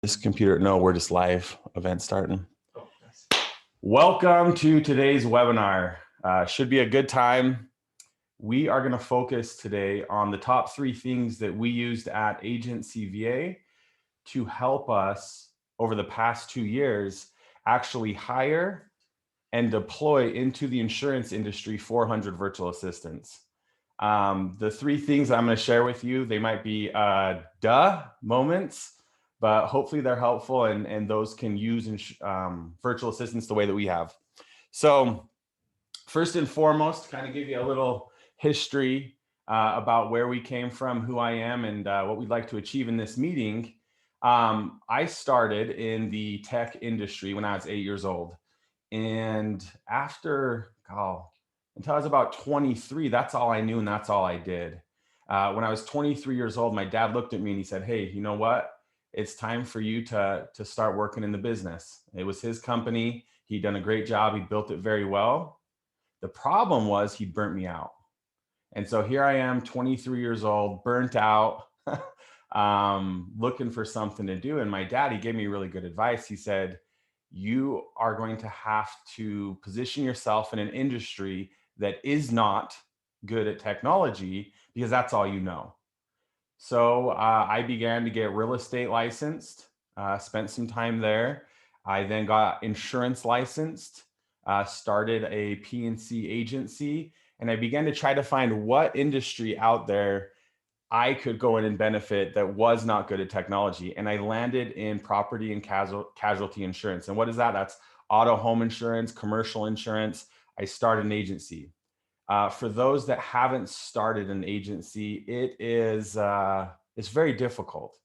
This computer, no, we're just live event starting. Oh, nice. Welcome to today's webinar. Should be a good time. We are going to focus today on the top 3 things that we used at Agency VA to help us over the past 2 years actually hire and deploy into the insurance industry 400 virtual assistants. The 3 things I'm going to share with you, they might be duh moments, but hopefully they're helpful and those can use virtual assistants the way that we have. So first and foremost, kind of give you a little history about where we came from, who I am, and what we'd like to achieve in this meeting. I started in the tech industry when I was 8 years old. And after, until I was about 23, that's all I knew and that's all I did. When I was 23 years old, my dad looked at me and he said, "Hey, you know what? It's time for you to start working in the business." It was his company. He'd done a great job. He built it very well. The problem was he burnt me out. And so here I am, 23 years old, burnt out, looking for something to do. And my dad, he gave me really good advice. He said, "You are going to have to position yourself in an industry that is not good at technology because that's all you know." So I began to get real estate licensed, spent some time there. I then got insurance licensed, started a P&C agency, and I began to try to find what industry out there I could go in and benefit that was not good at technology. And I landed in property and casualty insurance. And what is that? That's auto, home insurance, commercial insurance. I started an agency. For those that haven't started an agency, it's very difficult.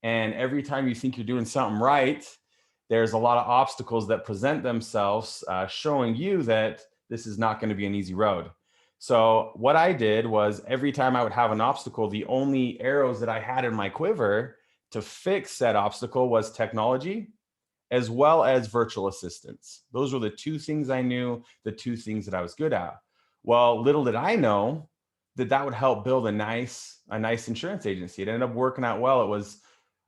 And every time you think you're doing something right, there's a lot of obstacles that present themselves, showing you that this is not going to be an easy road. So what I did was every time I would have an obstacle, the only arrows that I had in my quiver to fix said obstacle was technology as well as virtual assistants. Those were the 2 things I knew, the 2 things that I was good at. Well, little did I know that would help build a nice insurance agency. It ended up working out well. It was,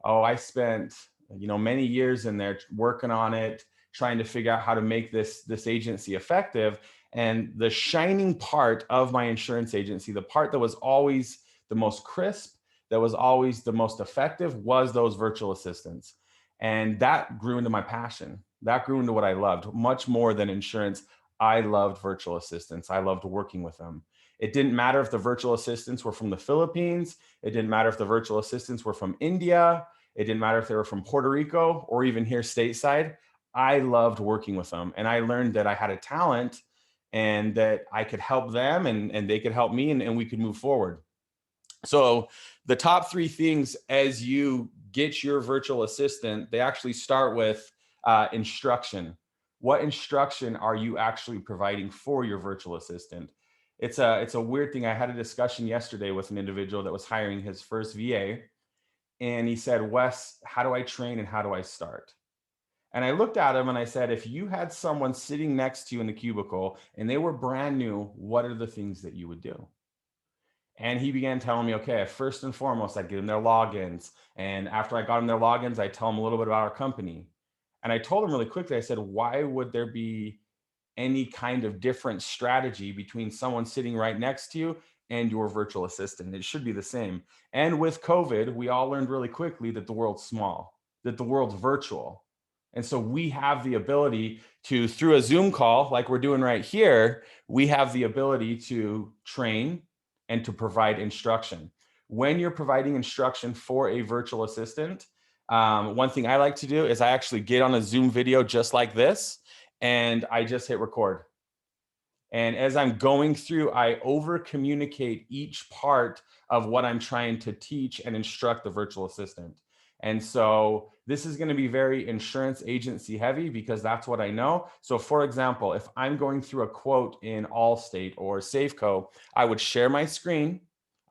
I spent, many years in there working on it, trying to figure out how to make this agency effective. And the shining part of my insurance agency, the part that was always the most crisp, that was always the most effective, was those virtual assistants. And that grew into my passion. That grew into what I loved much more than insurance. I loved virtual assistants. I loved working with them. It didn't matter if the virtual assistants were from the Philippines. It didn't matter if the virtual assistants were from India. It didn't matter if they were from Puerto Rico or even here stateside. I loved working with them. And I learned that I had a talent and that I could help them and they could help me and we could move forward. So the top 3 things as you get your virtual assistant, they actually start with instruction. What instruction are you actually providing for your virtual assistant? It's a weird thing. I had a discussion yesterday with an individual that was hiring his first VA. And he said, "Wes, how do I train and how do I start?" And I looked at him and I said, "If you had someone sitting next to you in the cubicle and they were brand new, what are the things that you would do?" And he began telling me, okay, first and foremost, I'd give them their logins. And after I got them their logins, I tell them a little bit about our company. And I told him really quickly, I said, "Why would there be any kind of different strategy between someone sitting right next to you and your virtual assistant? It should be the same." And with COVID, we all learned really quickly that the world's small, that the world's virtual. And so we have the ability to, through a Zoom call like we're doing right here, we have the ability to train and to provide instruction. When you're providing instruction for a virtual assistant, one thing I like to do is I actually get on a Zoom video just like this, and I just hit record. And as I'm going through, I over communicate each part of what I'm trying to teach and instruct the virtual assistant. And so this is going to be very insurance agency heavy because that's what I know. So for example, if I'm going through a quote in Allstate or Safeco, I would share my screen.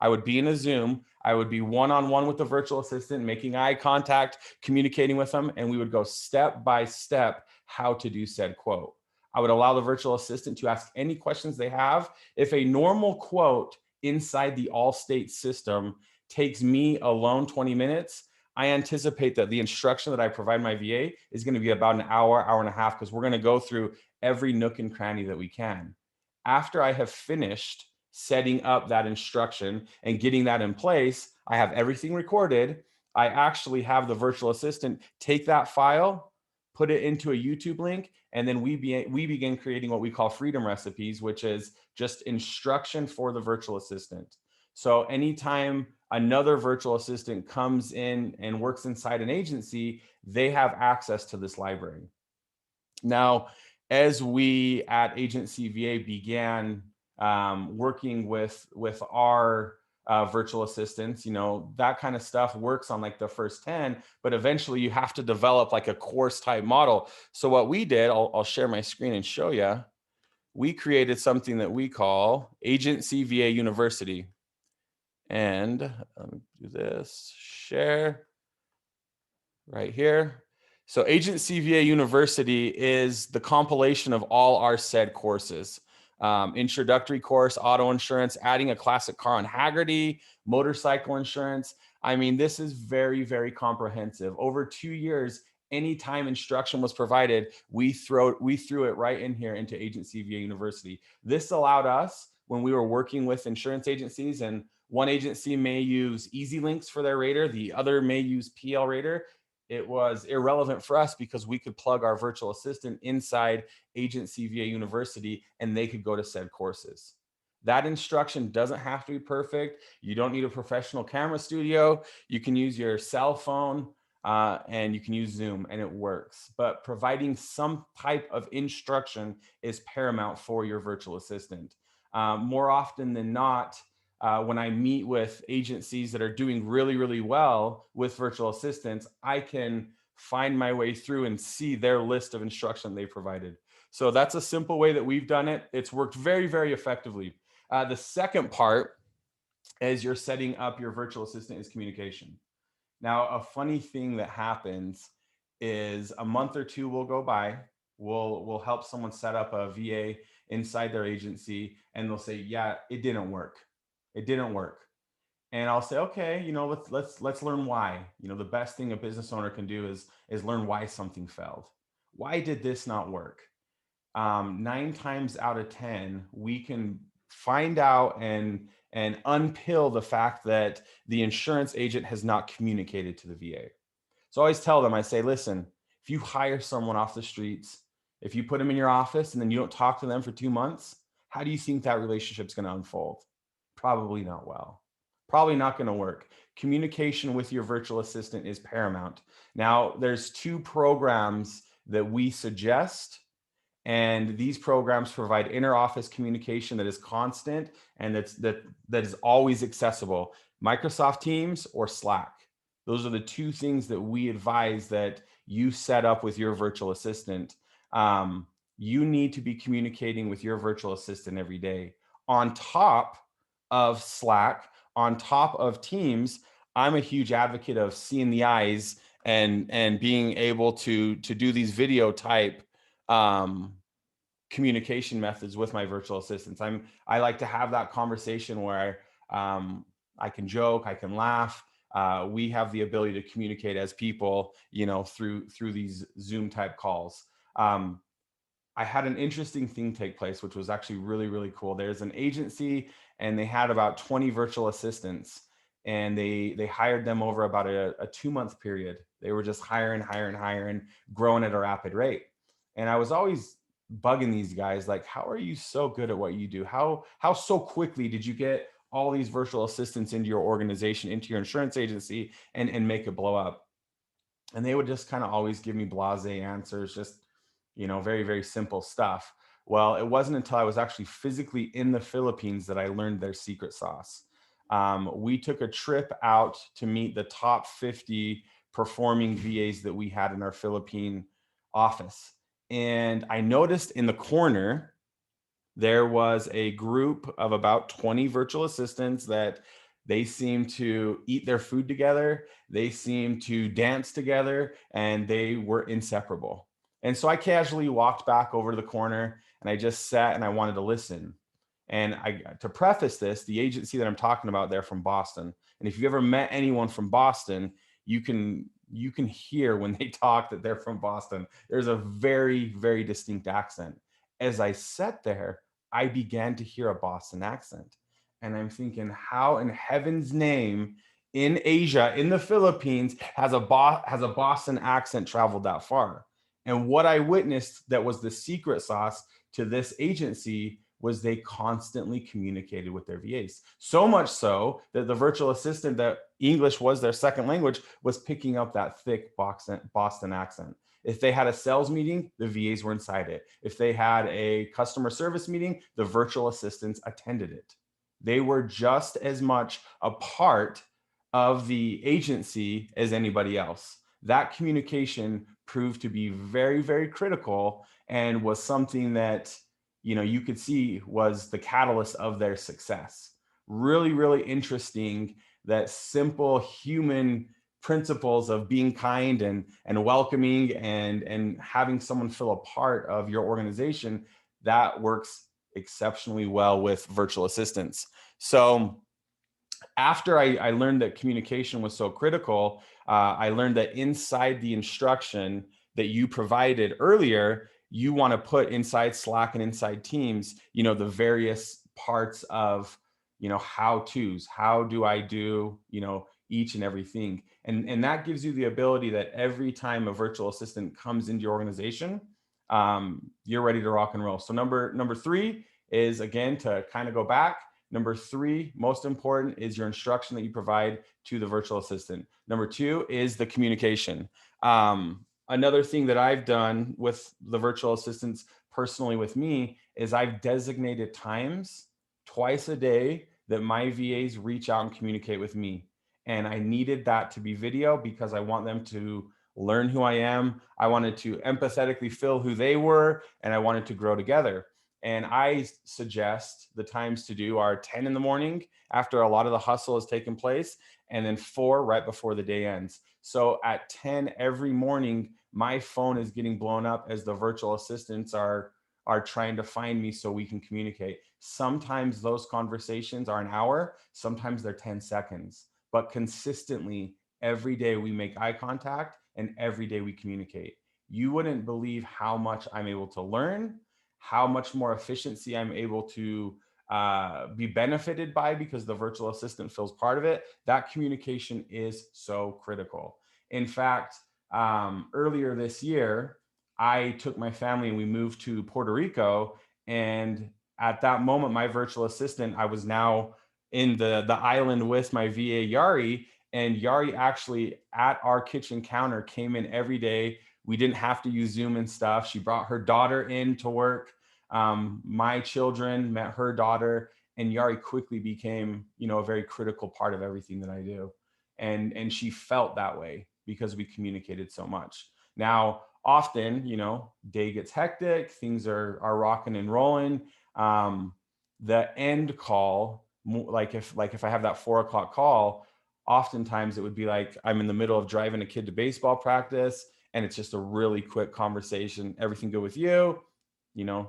I would be in a Zoom. I would be one-on-one with the virtual assistant, making eye contact, communicating with them, and we would go step by step how to do said quote. I would allow the virtual assistant to ask any questions they have. If a normal quote inside the Allstate system takes me alone 20 minutes, I anticipate that the instruction that I provide my VA is going to be about an hour, hour and a half, because we're going to go through every nook and cranny that we can. After I have finished setting up that instruction and getting that in place, I have everything recorded. I actually have the virtual assistant take that file, put it into a YouTube link, and then we begin creating what we call freedom recipes, which is just instruction for the virtual assistant. So anytime another virtual assistant comes in and works inside an agency, they have access to this library. Now, as we at Agency VA began working with our virtual assistants, that kind of stuff works on like the first 10, but eventually you have to develop like a course type model. So what we did, I'll share my screen and show you. We created something that we call Agency VA University. And let me do this, share right here. So Agency VA University is the compilation of all our said courses. Introductory course, auto insurance, adding a classic car on Hagerty, motorcycle insurance. I mean, this is very, very comprehensive. Over 2 years, anytime instruction was provided, we threw it right in here into Agency VA University. This allowed us, when we were working with insurance agencies, and one agency may use EasyLinks for their rater, the other may use PL Rater. It was irrelevant for us because we could plug our virtual assistant inside Agency VA University and they could go to said courses. That instruction doesn't have to be perfect. You don't need a professional camera studio. You can use your cell phone and you can use Zoom and it works. But providing some type of instruction is paramount for your virtual assistant. More often than not, when I meet with agencies that are doing really, really well with virtual assistants, I can find my way through and see their list of instruction they provided. So that's a simple way that we've done it. It's worked very, very effectively. The second part, as you're setting up your virtual assistant, is communication. Now, a funny thing that happens is a month or two will go by. We'll help someone set up a VA inside their agency, and they'll say, "Yeah, it didn't work. It didn't work." And I'll say, "Okay, let's learn why." The best thing a business owner can do is learn why something failed. Why did this not work? 9 times out of 10, we can find out and unpill the fact that the insurance agent has not communicated to the VA. So I always tell them, I say, listen, if you hire someone off the streets, if you put them in your office and then you don't talk to them for 2 months, how do you think that relationship's going to unfold? Probably not well. Probably not going to work. Communication with your virtual assistant is paramount. Now, there's 2 programs that we suggest, and these programs provide inter-office communication that is constant and that is always accessible. Microsoft Teams or Slack. Those are the 2 things that we advise that you set up with your virtual assistant. You need to be communicating with your virtual assistant every day. On top of Slack, on top of Teams, I'm a huge advocate of seeing the eyes and being able to do these video type communication methods with my virtual assistants. I like to have that conversation where I can joke, I can laugh. We have the ability to communicate as people, through these Zoom type calls. I had an interesting thing take place, which was actually really, really cool. There's an agency and they had about 20 virtual assistants, and they hired them over about a 2-month period. They were just hiring, growing at a rapid rate. And I was always bugging these guys, like, how are you so good at what you do? How so quickly did you get all these virtual assistants into your organization, into your insurance agency, and make it blow up? And they would just kind of always give me blasé answers, just very, very simple stuff. Well, it wasn't until I was actually physically in the Philippines that I learned their secret sauce. We took a trip out to meet the top 50 performing VAs that we had in our Philippine office. And I noticed in the corner, there was a group of about 20 virtual assistants that they seemed to eat their food together. They seemed to dance together, and they were inseparable. And so I casually walked back over to the corner and I just sat and I wanted to listen. And to preface this, the agency that I'm talking about, they're from Boston. And if you've ever met anyone from Boston, you can hear when they talk that they're from Boston. There's a very, very distinct accent. As I sat there, I began to hear a Boston accent. And I'm thinking, how in heaven's name in Asia, in the Philippines, has a Boston accent traveled that far? And what I witnessed that was the secret sauce to this agency was they constantly communicated with their VAs. So much so that the virtual assistant, that English was their second language, was picking up that thick Boston accent. If they had a sales meeting, the VAs were inside it. If they had a customer service meeting, the virtual assistants attended it. They were just as much a part of the agency as anybody else. That communication proved to be very, very critical and was something that, you could see was the catalyst of their success. Really, really interesting that simple human principles of being kind and welcoming and having someone feel a part of your organization, that works exceptionally well with virtual assistants. So after I learned that communication was so critical, I learned that inside the instruction that you provided earlier, you want to put inside Slack and inside Teams, the various parts of, how to's, how do I do, each and everything. And that gives you the ability that every time a virtual assistant comes into your organization, you're ready to rock and roll. So number three is, again, to kind of go back. Number three, most important, is your instruction that you provide to the virtual assistant. Number two is the communication. Another thing that I've done with the virtual assistants personally with me is I've designated times twice a day that my VAs reach out and communicate with me. And I needed that to be video because I want them to learn who I am. I wanted to empathetically feel who they were, and I wanted to grow together. And I suggest the times to do are 10 in the morning after a lot of the hustle has taken place, and then 4 right before the day ends. So at 10 every morning, my phone is getting blown up as the virtual assistants are trying to find me so we can communicate. Sometimes those conversations are an hour, sometimes they're 10 seconds, but consistently every day we make eye contact and every day we communicate. You wouldn't believe how much I'm able to learn, how much more efficiency I'm able to be benefited by because the virtual assistant feels part of it. That communication is so critical. In fact, earlier this year, I took my family and we moved to Puerto Rico. And at that moment, my virtual assistant, I was now in the island with my VA Yari, and Yari actually at our kitchen counter came in every day. We didn't have to use Zoom and stuff. She brought her daughter in to work. My children met her daughter, and Yari quickly became, a very critical part of everything that I do. And she felt that way because we communicated so much. Now, often, day gets hectic, things are rocking and rolling. The end call, like if I have that 4 o'clock call, oftentimes it would be like I'm in the middle of driving a kid to baseball practice, and it's just a really quick conversation. Everything good with you?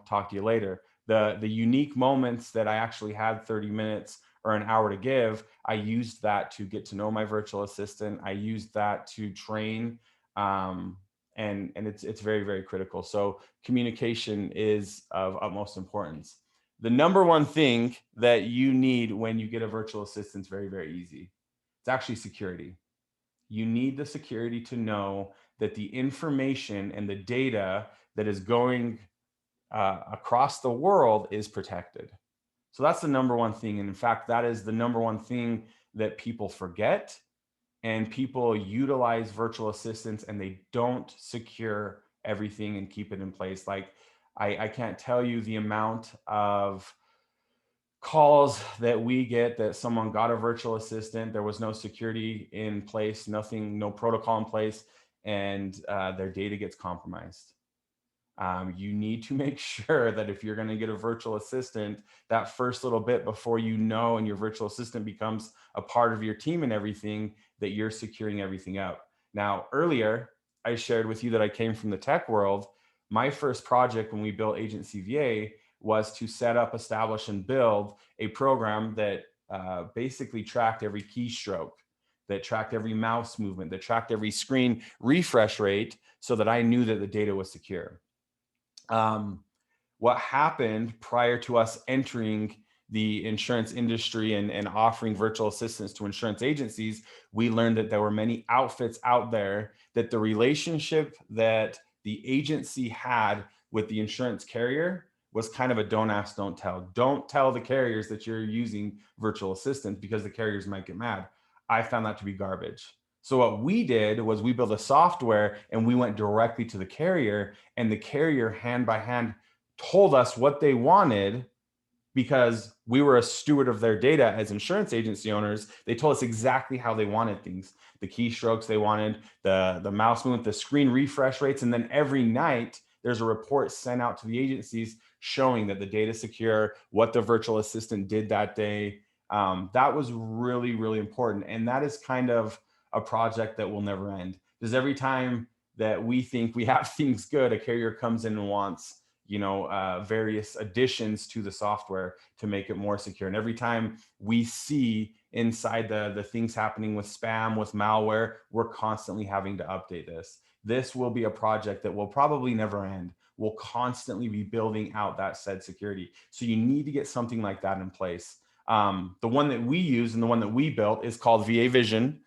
Talk to you later. The unique moments that I actually had 30 minutes or an hour to give, I used that to get to know my virtual assistant. I used that to train, and it's very, very critical. So communication is of utmost importance. The number one thing that you need when you get a virtual assistant is very, very easy. It's actually security. You need the security to know that the information and the data that is going across the world is protected. So that's the number one thing. And in fact, that is the number one thing that people forget. And people utilize virtual assistants and they don't secure everything and keep it in place. Like, I can't tell you the amount of calls that we get that someone got a virtual assistant, there was no security in place, nothing, no protocol in place, and their data gets compromised. You need to make sure that if you're going to get a virtual assistant, that first little bit before and your virtual assistant becomes a part of your team and everything, that you're securing everything up. Now, earlier, I shared with you that I came from the tech world. My first project when we built Agency VA was to set up, establish, and build a program that basically tracked every keystroke. that tracked every mouse movement, that tracked every screen refresh rate so that I knew that the data was secure. What happened prior to us entering the insurance industry and offering virtual assistants to insurance agencies, we learned that there were many outfits out there that the relationship that the agency had with the insurance carrier was kind of a don't ask, don't tell. Don't tell the carriers that you're using virtual assistants because the carriers might get mad. I found that to be garbage. So what we did was we built a software and we went directly to the carrier, and the carrier hand by hand told us what they wanted because we were a steward of their data as insurance agency owners. They told us exactly how they wanted things, the keystrokes they wanted, the mouse movement, the screen refresh rates. And then every night there's a report sent out to the agencies showing that the data is secure, what the virtual assistant did that day. That was really, really important. And that is kind of a project that will never end. Because every time that we think we have things good, a carrier comes in and wants various additions to the software to make it more secure. And every time we see inside the things happening with spam, with malware, we're constantly having to update this. This will be a project that will probably never end. We'll constantly be building out that said security. So you need to get something like that in place. The one that we use and the one that we built is called VA Vision.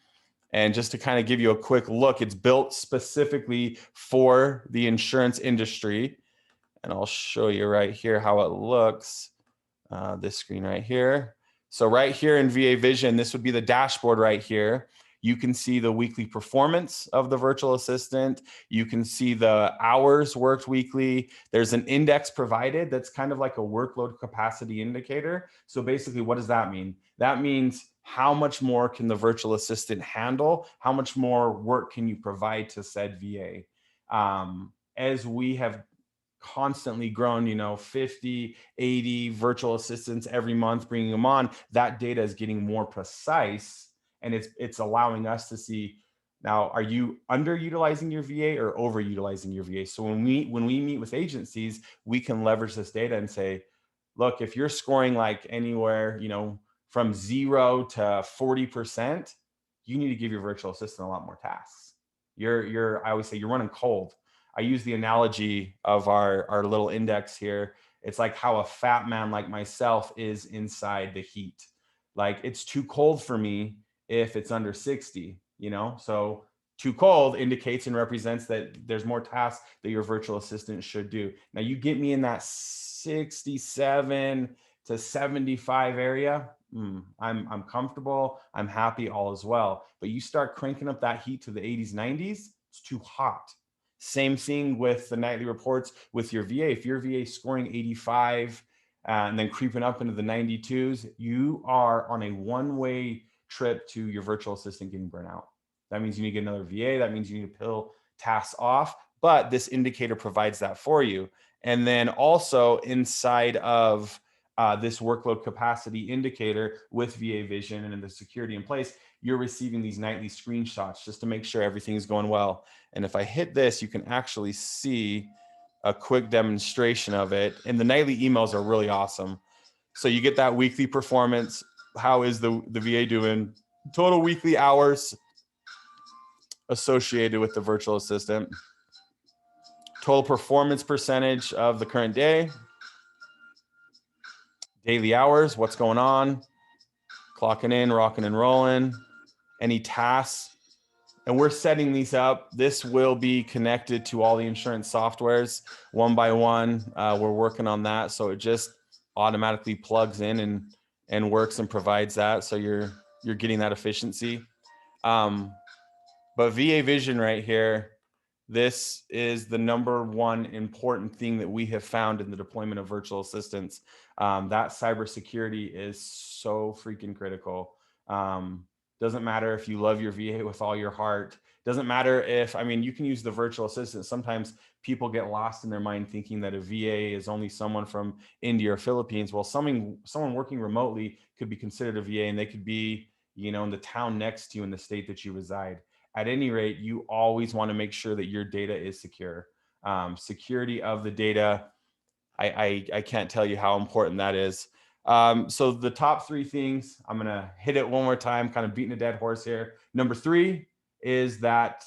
And just to kind of give you a quick look, it's built specifically for the insurance industry. And I'll show you right here how it looks. This screen right here. So right here in VA Vision, this would be the dashboard right here. You can see the weekly performance of the virtual assistant. You can see the hours worked weekly. There's an index provided that's kind of like a workload capacity indicator. So basically, what does that mean? That means how much more can the virtual assistant handle? How much more work can you provide to said VA? As we have constantly grown, 50, 80 virtual assistants every month, bringing them on, that data is getting more precise, and it's allowing us to see, now, are you underutilizing your VA or overutilizing your VA? So when we meet with agencies, we can leverage this data and say, look, if you're scoring like anywhere, from 0 to 40%, you need to give your virtual assistant a lot more tasks. I always say you're running cold. I use the analogy of our little index here. It's like how a fat man like myself is inside the heat. Like, it's too cold for me if it's under 60, So too cold indicates and represents that there's more tasks that your virtual assistant should do. Now you get me in that 67 to 75 area. I'm comfortable. I'm happy, all is well. But you start cranking up that heat to the 80s, 90s, it's too hot. Same thing with the nightly reports with your VA. If your VA is scoring 85 and then creeping up into the 92s, you are on a one-way trip to your virtual assistant getting burnt out. That means you need to get another VA. That means you need to peel tasks off. But this indicator provides that for you. And then also inside of this workload capacity indicator with VA Vision and the security in place, you're receiving these nightly screenshots just to make sure everything's going well. And if I hit this, you can actually see a quick demonstration of it. And the nightly emails are really awesome. So you get that weekly performance. How is the VA doing? Total weekly hours associated with the virtual assistant. Total performance percentage of the current day. Daily hours, what's going on? Clocking in, rocking and rolling. Any tasks. And we're setting these up. This will be connected to all the insurance softwares one by one. We're working on that. So it just automatically plugs in and works and provides that. So you're getting that efficiency. But VA Vision right here, this is the number one important thing that we have found in the deployment of virtual assistants. That cybersecurity is so freaking critical. Doesn't matter if you love your VA with all your heart. Doesn't matter if, you can use the virtual assistant. Sometimes people get lost in their mind thinking that a VA is only someone from India or Philippines. Well, someone working remotely could be considered a VA, and they could be, in the town next to you in the state that you reside. At any rate, you always want to make sure that your data is secure. Security of the data, I can't tell you how important that is. So the top three things, I'm going to hit it one more time, kind of beating a dead horse here. Number three is that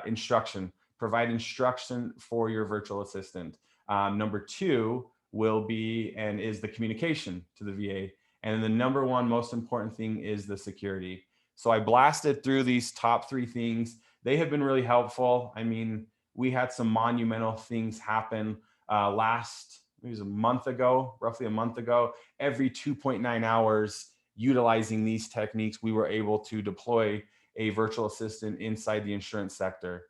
instruction. Provide instruction for your virtual assistant. Number two will be and is the communication to the VA. And the number one most important thing is the security. So I blasted through these top three things. They have been really helpful. I mean, we had some monumental things happen it was a month ago, roughly a month ago. Every 2.9 hours, utilizing these techniques, we were able to deploy a virtual assistant inside the insurance sector.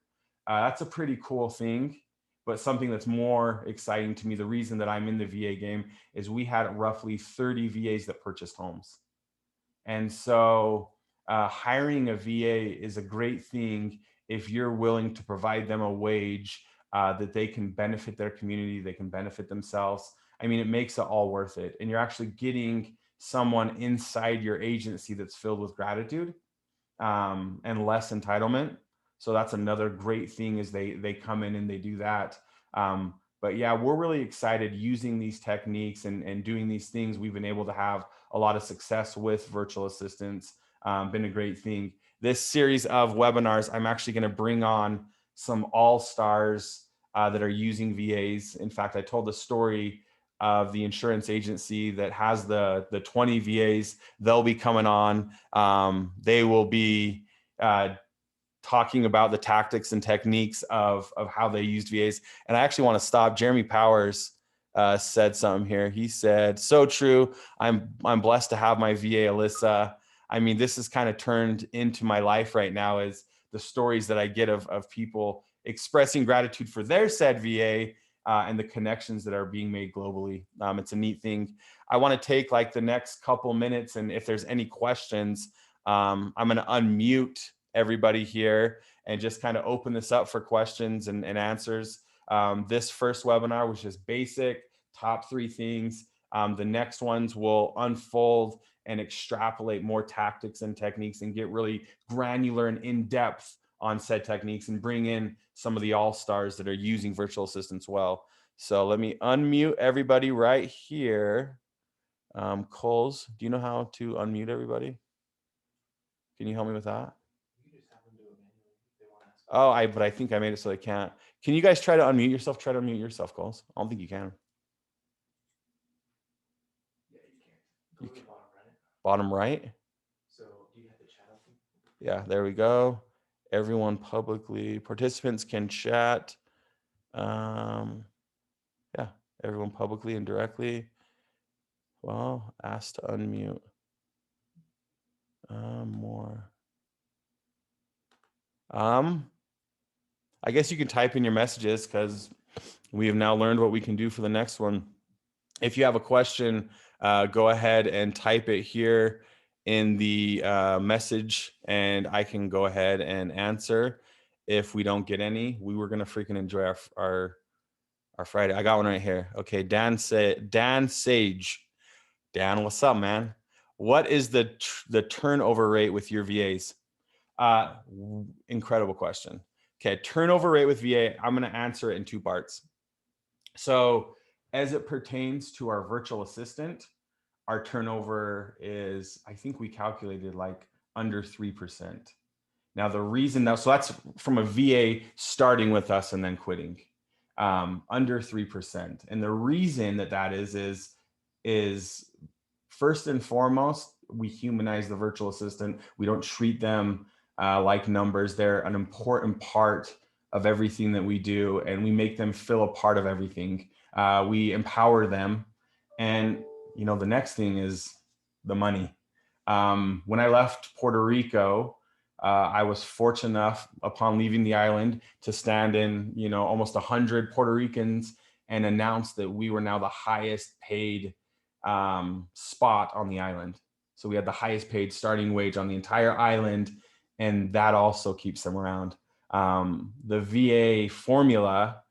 That's a pretty cool thing, but something that's more exciting to me, the reason that I'm in the VA game, is we had roughly 30 VAs that purchased homes. And so hiring a VA is a great thing if you're willing to provide them a wage that they can benefit their community, they can benefit themselves. I mean, it makes it all worth it. And you're actually getting someone inside your agency that's filled with gratitude and less entitlement. So that's another great thing is they come in and they do that. But yeah, we're really excited using these techniques and doing these things. We've been able to have a lot of success with virtual assistants. Been a great thing. This series of webinars, I'm actually going to bring on some all-stars that are using VAs. In fact, I told the story of the insurance agency that has the 20 VAs. They'll be coming on. They will be talking about the tactics and techniques of how they used VAs. And I actually want to stop. Jeremy Powers said something here. He said, "So true. I'm blessed to have my VA, Alyssa." I mean, this is kind of turned into my life right now, is the stories that I get of people expressing gratitude for their said VA and the connections that are being made globally. It's a neat thing. I want to take like the next couple minutes, and if there's any questions, I'm going to unmute everybody here and just kind of open this up for questions and answers. This first webinar was just basic, top three things. The next ones will unfold and extrapolate more tactics and techniques and get really granular and in-depth on said techniques and bring in some of the all-stars that are using virtual assistants well. So let me unmute everybody right here. Coles, do you know how to unmute everybody? Can you help me with that? Oh, but I think I made it so they can't. Can you guys try to unmute yourself? Try to unmute yourself, Coles. I don't think you can. Yeah, you can't. Go to the bottom right. Bottom right? So do you have the chat open? Yeah, there we go. Everyone publicly, participants can chat. Yeah, everyone publicly and directly. Well, asked to unmute. More. I guess you can type in your messages because we have now learned what we can do for the next one. If you have a question, go ahead and type it here in the message and I can go ahead and answer. If we don't get any, we were going to freaking enjoy our Friday. I got one right here. Okay. Dan Sage. Dan, what's up, man? What is the turnover rate with your VAs? Incredible question. Okay, turnover rate with VA, I'm going to answer it in two parts. So as it pertains to our virtual assistant, our turnover is, I think we calculated like under 3%. Now the reason that, so that's from a VA starting with us and then quitting, under 3%. And the reason that is first and foremost, we humanize the virtual assistant. We don't treat them like numbers. They're an important part of everything that we do, and we make them feel a part of everything. We empower them. And, you know, the next thing is the money. When I left Puerto Rico, I was fortunate enough upon leaving the island to stand in, you know, almost 100 Puerto Ricans and announce that we were now the highest paid spot on the island. So we had the highest paid starting wage on the entire island, and that also keeps them around. The VA formula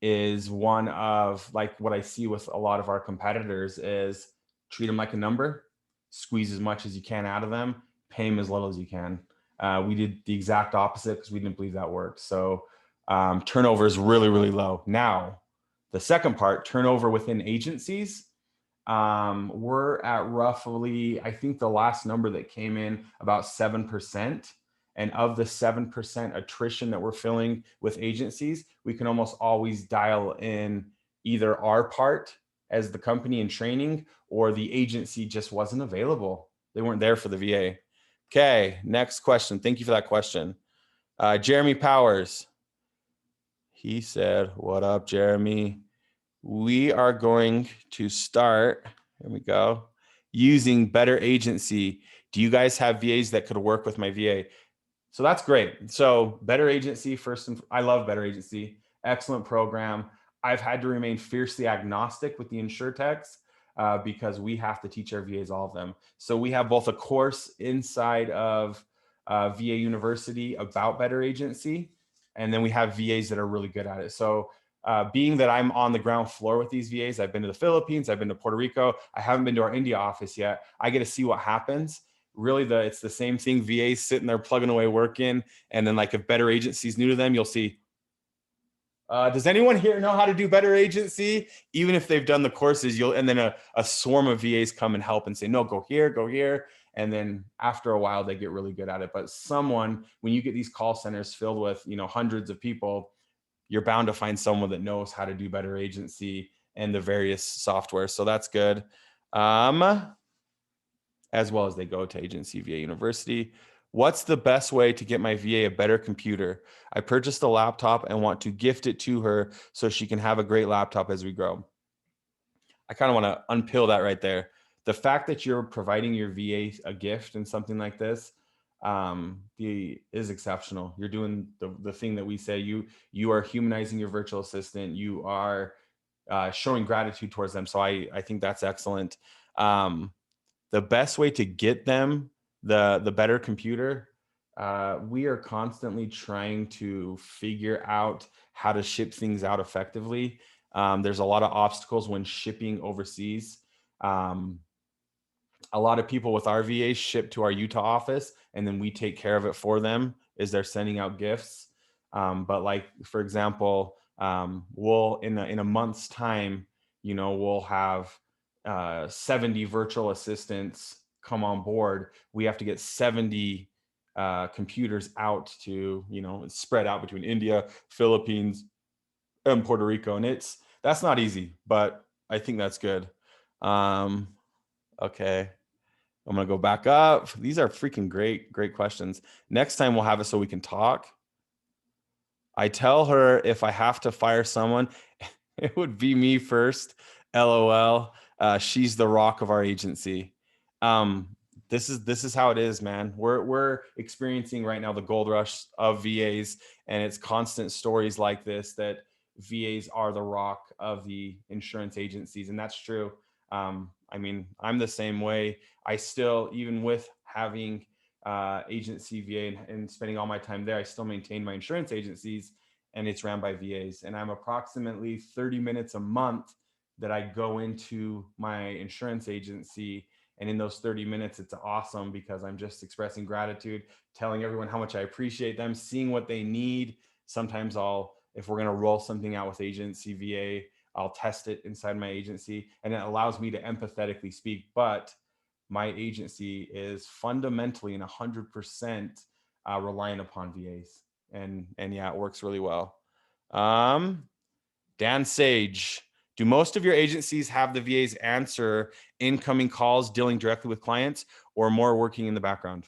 is one of, like, what I see with a lot of our competitors is treat them like a number, squeeze as much as you can out of them, pay them as little as you can. We did the exact opposite because we didn't believe that worked. So turnover is really, really low. Now, the second part, turnover within agencies. We're at roughly, I think the last number that came in about 7%. And of the 7% attrition that we're filling with agencies, we can almost always dial in either our part as the company in training, or the agency just wasn't available. They weren't there for the VA. Okay, next question. Thank you for that question. Jeremy Powers. He said, what up, Jeremy? We are going to start, here we go, using Better Agency. Do you guys have VAs that could work with my VA? So that's great. So Better Agency, I love Better Agency. Excellent program. I've had to remain fiercely agnostic with the InsurTechs because we have to teach our VAs, all of them. So we have both a course inside of VA University about Better Agency, and then we have VAs that are really good at it. So being that I'm on the ground floor with these VAs, I've been to the Philippines, I've been to Puerto Rico, I haven't been to our India office yet. I get to see what happens. Really, it's the same thing. VAs sitting there plugging away, working, and then like if Better Agency is new to them, you'll see. Does anyone here know how to do Better Agency? Even if they've done the courses, and then a swarm of VAs come and help and say, no, go here. And then after a while, they get really good at it. But when you get these call centers filled with, hundreds of people, you're bound to find someone that knows how to do Better Agency and the various software. So that's good. As well as they go to Agency VA University. What's the best way to get my VA a better computer? I purchased a laptop and want to gift it to her so she can have a great laptop as we grow. I kind of want to unpeel that right there. The fact that you're providing your VA a gift and something like this is exceptional. You're doing the thing that we say. You are humanizing your virtual assistant. You are showing gratitude towards them. So I think that's excellent. The best way to get them the better computer, we are constantly trying to figure out how to ship things out effectively. There's a lot of obstacles when shipping overseas. A lot of people with our VAs ship to our Utah office, and then we take care of it for them as they're sending out gifts. But like, for example, we'll in a month's time, we'll have 70 virtual assistants come on board. We have to get 70 computers out to, spread out between India, Philippines, and Puerto Rico. And that's not easy, but I think that's good. Okay. I'm going to go back up. These are freaking great questions. Next time we'll have it so we can talk. I tell her if I have to fire someone, it would be me first. LOL. She's the rock of our agency. This is how it is, man. We're experiencing right now the gold rush of VAs, and it's constant stories like this that VAs are the rock of the insurance agencies, and that's true. I mean, I'm the same way. I still, even with having agency VA and spending all my time there, I still maintain my insurance agencies, and it's ran by VAs. And I'm approximately 30 minutes a month that I go into my insurance agency. And in those 30 minutes, it's awesome because I'm just expressing gratitude, telling everyone how much I appreciate them, seeing what they need. Sometimes if we're going to roll something out with agency VA, I'll test it inside my agency, and it allows me to empathetically speak. But my agency is fundamentally and 100% reliant upon VAs. And yeah, it works really well. Dan Sage, do most of your agencies have the VAs answer incoming calls dealing directly with clients, or more working in the background?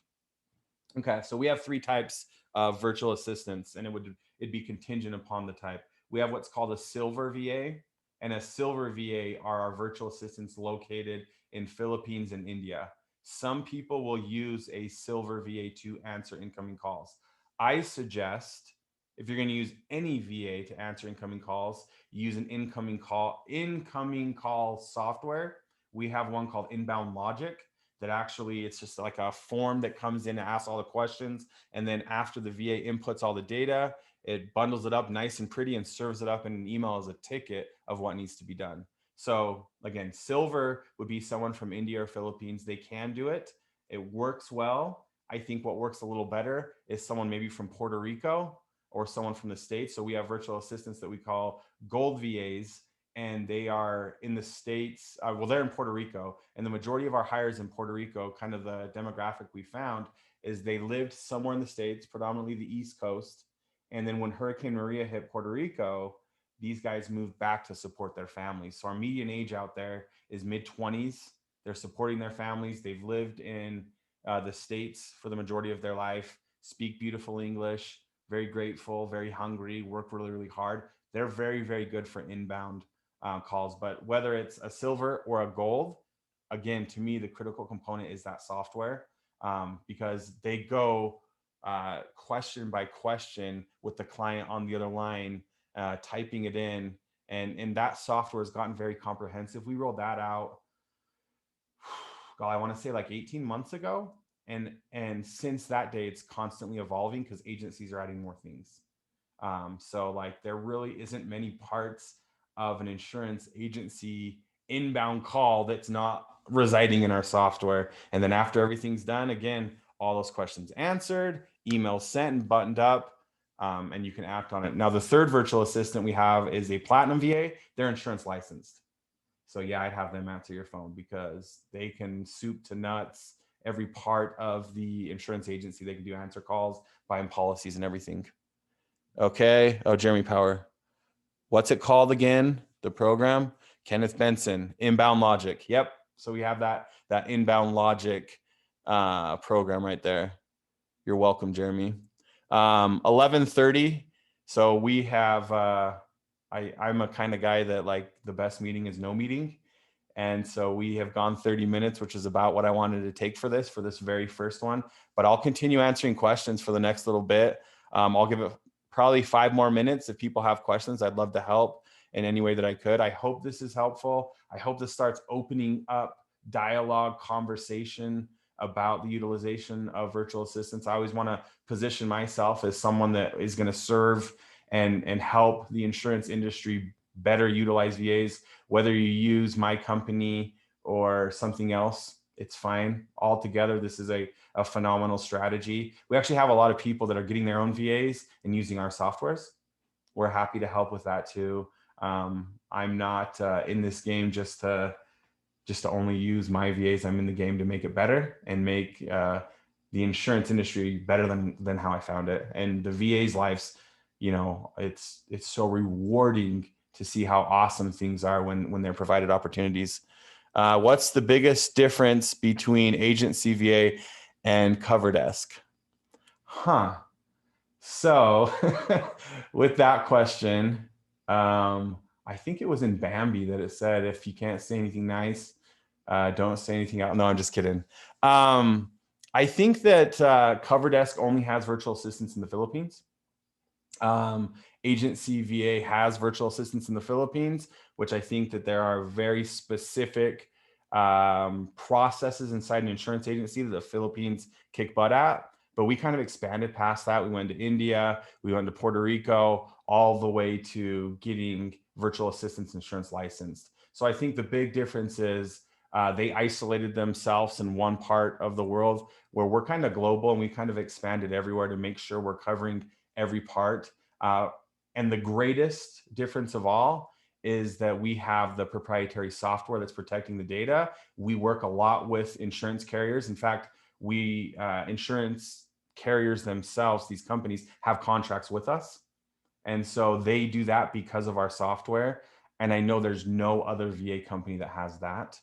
Okay, so we have 3 types of virtual assistants, and it'd be contingent upon the type. We have what's called a silver VA, and a silver VA are our virtual assistants located in Philippines and India. Some people will use a silver VA to answer incoming calls. I suggest if you're going to use any VA to answer incoming calls, use an incoming call software. We have one called Inbound Logic that actually it's just like a form that comes in and asks all the questions. And then after the VA inputs all the data, it bundles it up nice and pretty and serves it up in an email as a ticket of what needs to be done. So again, silver would be someone from India or Philippines. They can do it. It works well. I think what works a little better is someone maybe from Puerto Rico or someone from the States. So we have virtual assistants that we call gold VAs, and they are in the States. Well, they're in Puerto Rico, and the majority of our hires in Puerto Rico, kind of the demographic we found, is they lived somewhere in the States, predominantly the East Coast. And then when Hurricane Maria hit Puerto Rico, these guys moved back to support their families. So our median age out there is mid 20s. They're supporting their families. They've lived in the States for the majority of their life, speak beautiful English, very grateful, very hungry, work really, really hard. They're very, very good for inbound calls. But whether it's a silver or a gold, again, to me, the critical component is that software, because they go question by question with the client on the other line, typing it in. And that software has gotten very comprehensive. We rolled that out, God, I want to say like 18 months ago. And since that day, it's constantly evolving because agencies are adding more things. So like there really isn't many parts of an insurance agency inbound call that's not residing in our software. And then after everything's done, again, all those questions answered, emails sent and buttoned up, and you can act on it. Now, the third virtual assistant we have is a Platinum VA. They're insurance licensed. So yeah, I'd have them answer your phone because they can soup to nuts every part of the insurance agency. They can do answer calls, buying policies and everything. Okay. Oh, Jeremy Power. What's it called again? The program? Kenneth Benson, Inbound Logic. Yep. So we have that Inbound Logic program right there. You're welcome, Jeremy. 11:30. So we have, I'm a kind of guy that like the best meeting is no meeting. And so we have gone 30 minutes, which is about what I wanted to take for this very first one. But I'll continue answering questions for the next little bit. I'll give it probably 5 more minutes. If people have questions, I'd love to help in any way that I could. I hope this is helpful. I hope this starts opening up dialogue, conversation about the utilization of virtual assistants. I always want to position myself as someone that is going to serve and help the insurance industry better utilize VAs. Whether you use my company or something else, it's fine. Altogether, this is a phenomenal strategy. We actually have a lot of people that are getting their own VAs and using our softwares. We're happy to help with that too. I'm not in this game just to only use my VAs. I'm in the game to make it better and make the insurance industry better than how I found it. And the VA's lives, you know, it's so rewarding to see how awesome things are when they're provided opportunities. What's the biggest difference between agency VA and cover desk? So with that question, I think it was in Bambi that it said, if you can't say anything nice, don't say anything out. No, I'm just kidding. I think that cover desk only has virtual assistants in the Philippines. Agency VA has virtual assistants in the Philippines, which I think that there are very specific processes inside an insurance agency that the Philippines kick butt at. But we kind of expanded past that. We went to India, we went to Puerto Rico, all the way to getting virtual assistants insurance licensed. So I think the big difference is they isolated themselves in one part of the world, where we're kind of global and we kind of expanded everywhere to make sure we're covering every part. And the greatest difference of all is that we have the proprietary software that's protecting the data. We work a lot with insurance carriers. In fact, insurance carriers themselves, these companies, have contracts with us. And so they do that because of our software. And I know there's no other VA company that has that.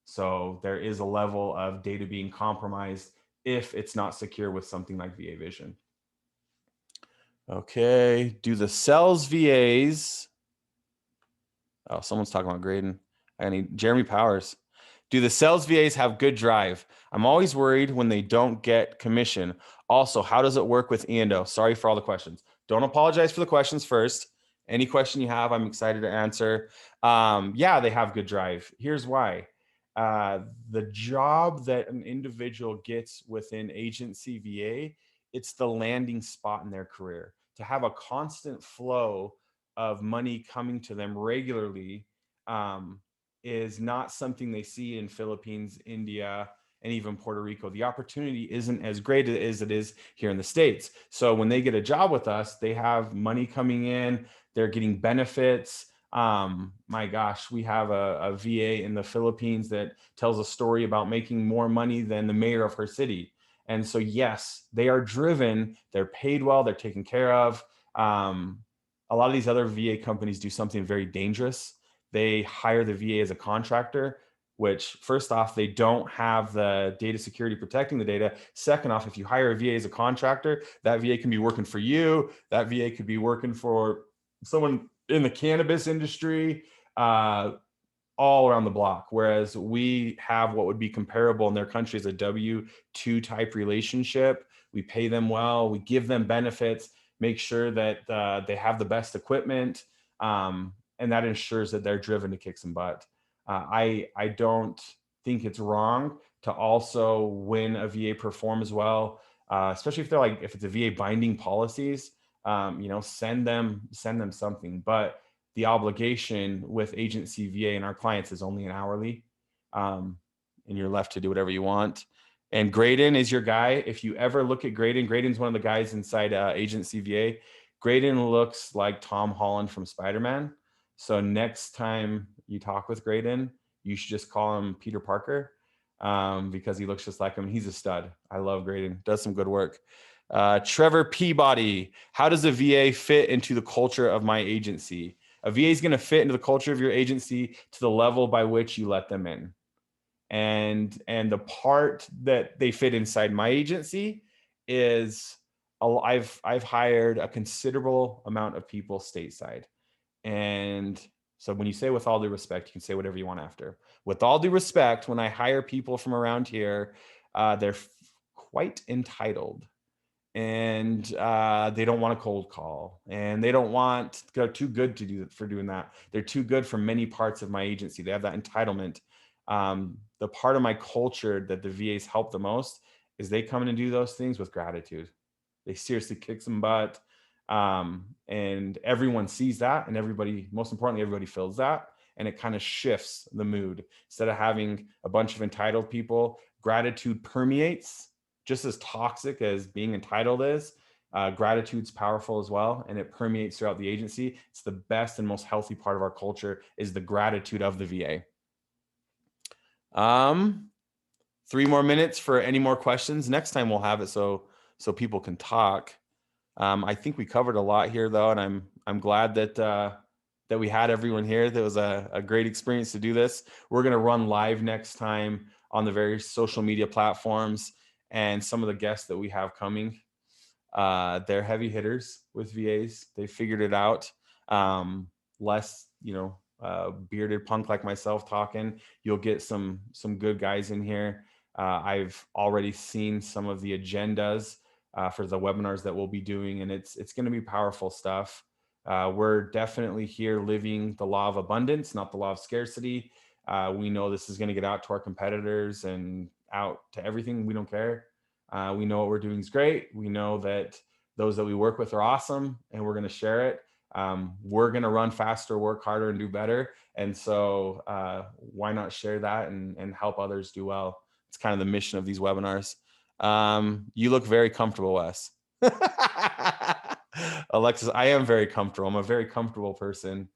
So there is a level of data being compromised if it's not secure with something like VA Vision. Okay, do the sales VAs, oh, someone's talking about Graydon. I need Jeremy Powers. Do the sales VAs have good drive? I'm always worried when they don't get commission. Also, how does it work with E&O? Sorry for all the questions. Don't apologize for the questions first. Any question you have, I'm excited to answer. Yeah, they have good drive. Here's why. The job that an individual gets within agency VA, it's the landing spot in their career. To have a constant flow of money coming to them regularly is not something they see in Philippines, India, and even Puerto Rico. The opportunity isn't as great as it is here in the States. So when they get a job with us, they have money coming in, they're getting benefits. My gosh, we have a VA in the Philippines that tells a story about making more money than the mayor of her city. And so, yes, they are driven, they're paid well, they're taken care of. Um, a lot of these other VA companies do something very dangerous. They hire the VA as a contractor, which, first off, they don't have the data security protecting the data. Second off, if you hire a VA as a contractor, that VA can be working for you. That VA could be working for someone in the cannabis industry, all around the block. Whereas we have what would be comparable in their country as a W-2 type relationship. We pay them well, we give them benefits, make sure that they have the best equipment, and that ensures that they're driven to kick some butt. I don't think it's wrong to also, when a VA performs well, especially if they're like, if it's a VA binding policies, send them something. But the obligation with agency VA and our clients is only an hourly, and you're left to do whatever you want. And Graydon is your guy. If you ever look at Graydon, Graydon's one of the guys inside agency VA. Graydon looks like Tom Holland from Spider-Man. So next time you talk with Graydon, you should just call him Peter Parker, because he looks just like him. He's a stud. I love Graydon. Does some good work. Trevor Peabody, how does a VA fit into the culture of my agency? A VA is going to fit into the culture of your agency to the level by which you let them in. And the part that they fit inside my agency is, I've hired a considerable amount of people stateside. And so when you say with all due respect, you can say whatever you want after. With all due respect, when I hire people from around here, they're quite entitled, and they don't want a cold call, and they don't want, they're too good to do for doing that. They're too good for many parts of my agency. They have that entitlement. The part of my culture that the VAs help the most is they come in and do those things with gratitude. They seriously kick some butt, and everyone sees that, and everybody, most importantly, everybody feels that, and it kind of shifts the mood. Instead of having a bunch of entitled people, gratitude permeates. Just as toxic as being entitled is, gratitude's powerful as well, and it permeates throughout the agency. It's the best and most healthy part of our culture, is the gratitude of the VA. 3 more minutes for any more questions. Next time we'll have it so people can talk. I think we covered a lot here, though, and I'm glad that we had everyone here. That was a great experience to do this. We're going to run live next time on the various social media platforms, and some of the guests that we have coming, they're heavy hitters with VAs. They figured it out. Less, bearded punk like myself talking. You'll get some good guys in here. I've already seen some of the agendas for the webinars that we'll be doing, and it's going to be powerful stuff. We're definitely here living the law of abundance, not the law of scarcity. We know this is going to get out to our competitors and out to everything. We don't care. We know what we're doing is great. We know that those that we work with are awesome, and we're going to share it. We're going to run faster, work harder, and do better. And so why not share that and help others do well? It's kind of the mission of these webinars. You look very comfortable, Wes. Alexis, I am very comfortable. I'm a very comfortable person.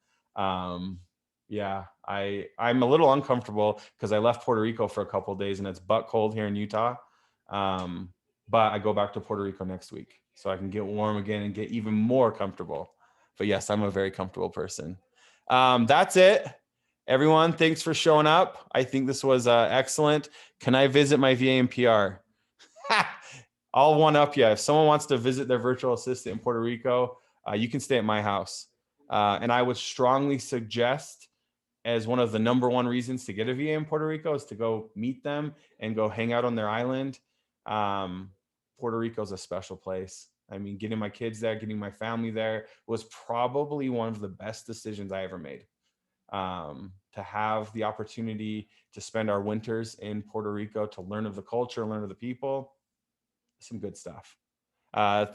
Yeah, I'm a little uncomfortable because I left Puerto Rico for a couple of days and it's butt cold here in Utah. But I go back to Puerto Rico next week so I can get warm again and get even more comfortable. But yes, I'm a very comfortable person. That's it. Everyone, thanks for showing up. I think this was excellent. Can I visit my VA and PR? I'll one up you. If someone wants to visit their virtual assistant in Puerto Rico, you can stay at my house. And I would strongly suggest, as one of the #1 reasons to get a VA in Puerto Rico, is to go meet them and go hang out on their island. Puerto Rico is a special place. I mean, getting my kids there, getting my family there was probably one of the best decisions I ever made. To have the opportunity to spend our winters in Puerto Rico, to learn of the culture, learn of the people, some good stuff.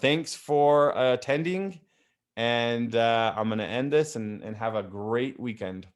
Thanks for attending, and I'm going to end this and have a great weekend.